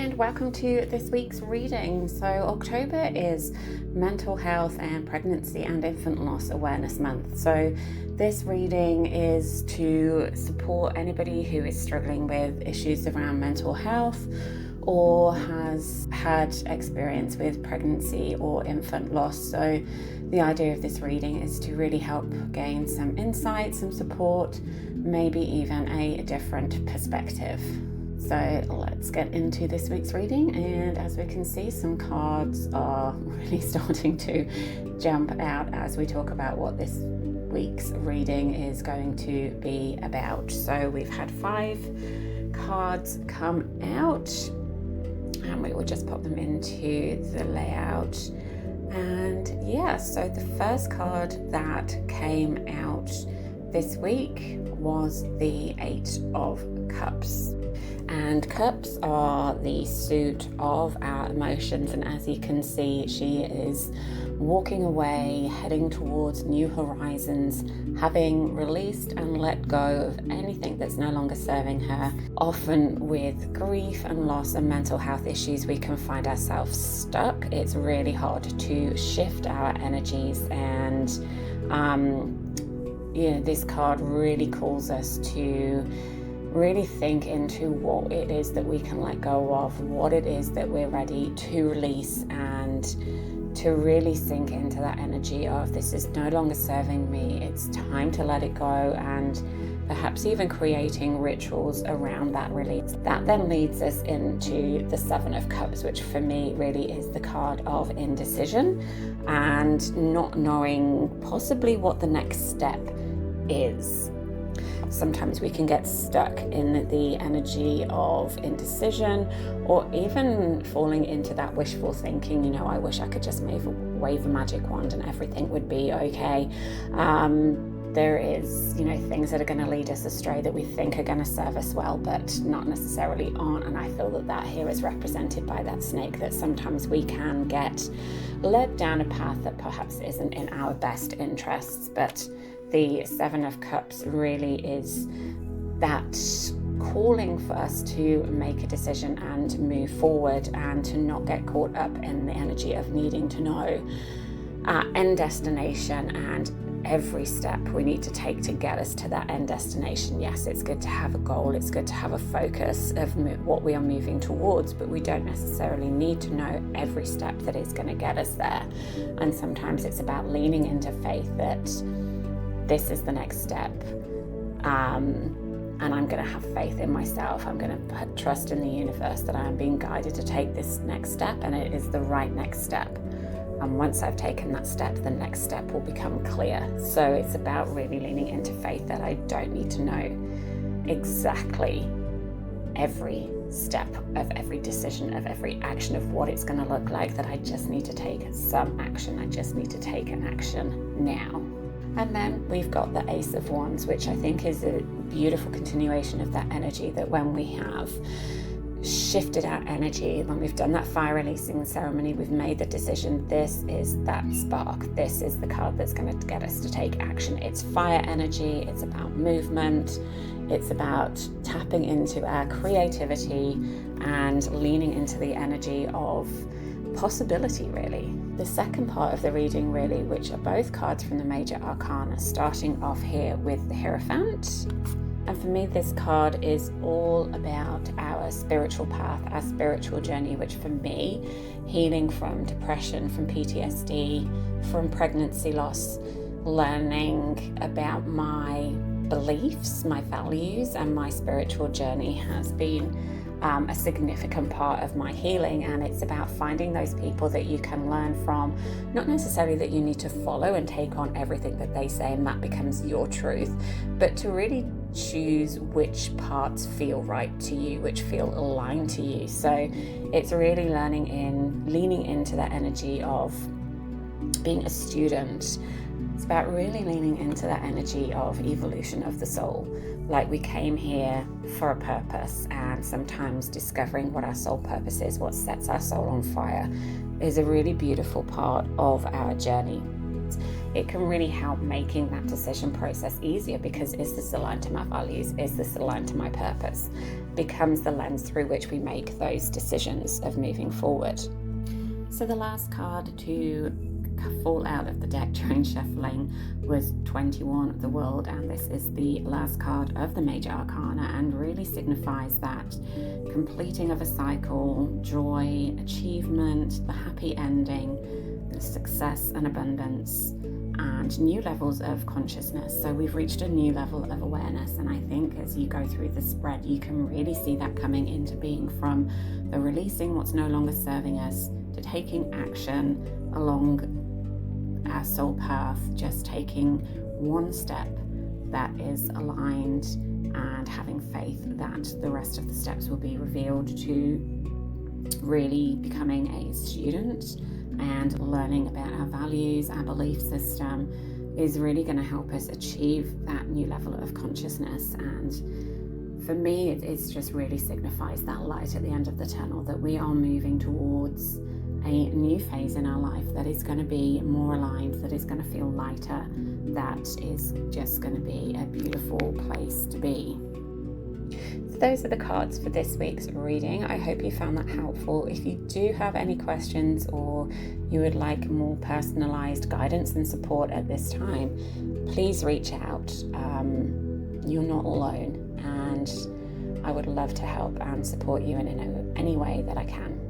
and welcome to this week's reading. So October is Mental Health and Pregnancy and Infant Loss Awareness Month. So this reading is to support anybody who is struggling with issues around mental health or has had experience with pregnancy or infant loss. So the idea of this reading is to really help gain some insight, some support, maybe even a different perspective. So let's get into this week's reading, and as we can see, some cards are really starting to jump out as we talk about what this week's reading is going to be about. So we've had 5 cards come out, and we will just pop them into the layout. And so the first card that came out this week was the 8 of Cups. And cups are the suit of our emotions, and as you can see, she is walking away, heading towards new horizons, having released and let go of anything that's no longer serving her. Often with grief and loss and mental health issues, we can find ourselves stuck. It's really hard to shift our energies, and this card really calls us to really think into what it is that we can let go of, what it is that we're ready to release, and to really sink into that energy of this is no longer serving me, it's time to let it go, and perhaps even creating rituals around that release. That then leads us into the 7 of Cups, which for me really is the card of indecision and not knowing possibly what the next step is. Sometimes we can get stuck in the energy of indecision, or even falling into that wishful thinking, I wish I could just wave a magic wand and everything would be okay. There is, things that are going to lead us astray that we think are going to serve us well, but not necessarily aren't. And I feel that here is represented by that snake, that sometimes we can get led down a path that perhaps isn't in our best interests. But the 7 of Cups really is that calling for us to make a decision and move forward, and to not get caught up in the energy of needing to know our end destination and every step we need to take to get us to that end destination. Yes, it's good to have a goal, it's good to have a focus of what we are moving towards, but we don't necessarily need to know every step that is going to get us there. And sometimes it's about leaning into faith that this is the next step, and I'm going to have faith in myself. I'm going to put trust in the universe that I am being guided to take this next step, and it is the right next step. And once I've taken that step, the next step will become clear. So it's about really leaning into faith that I don't need to know exactly every step of every decision, of every action, of what it's going to look like, that I just need to take some action. I just need to take an action now. And then we've got the Ace of Wands, which I think is a beautiful continuation of that energy, that when we have shifted our energy, when we've done that fire releasing ceremony, we've made the decision, this is that spark, this is the card that's going to get us to take action. It's fire energy, it's about movement, it's about tapping into our creativity and leaning into the energy of possibility, really. The second part of the reading, really, which are both cards from the Major Arcana, starting off here with the Hierophant. And for me, this card is all about our spiritual path, our spiritual journey, which for me, healing from depression, from PTSD, from pregnancy loss, learning about my beliefs, my values, and my spiritual journey has been a significant part of my healing. And it's about finding those people that you can learn from, not necessarily that you need to follow and take on everything that they say and that becomes your truth, but to really choose which parts feel right to you, which feel aligned to you. So it's really leaning into that energy of being a student. It's about really leaning into that energy of evolution of the soul. Like, we came here for a purpose, and sometimes discovering what our soul purpose is, what sets our soul on fire, is a really beautiful part of our journey. it can really help making that decision process easier, because is this aligned to my values? Is this aligned to my purpose? Becomes the lens through which we make those decisions of moving forward. So the last card to fall out of the deck during shuffling was 21 of the World, and this is the last card of the Major Arcana and really signifies that completing of a cycle, joy, achievement, the happy ending, the success and abundance, and new levels of consciousness. So we've reached a new level of awareness, and I think as you go through the spread you can really see that coming into being, from the releasing what's no longer serving us to taking action along our soul path, just taking one step that is aligned and having faith that the rest of the steps will be revealed, to really becoming a student and learning about our values, our belief system is really going to help us achieve that new level of consciousness. And for me, it just really signifies that light at the end of the tunnel, that we are moving towards a new phase in our life that is going to be more aligned, that is going to feel lighter, that is just going to be a beautiful place to be. So those are the cards for this week's reading. I hope you found that helpful. If you do have any questions or you would like more personalized guidance and support at this time, please reach out. You're not alone, and I would love to help and support you in any way that I can.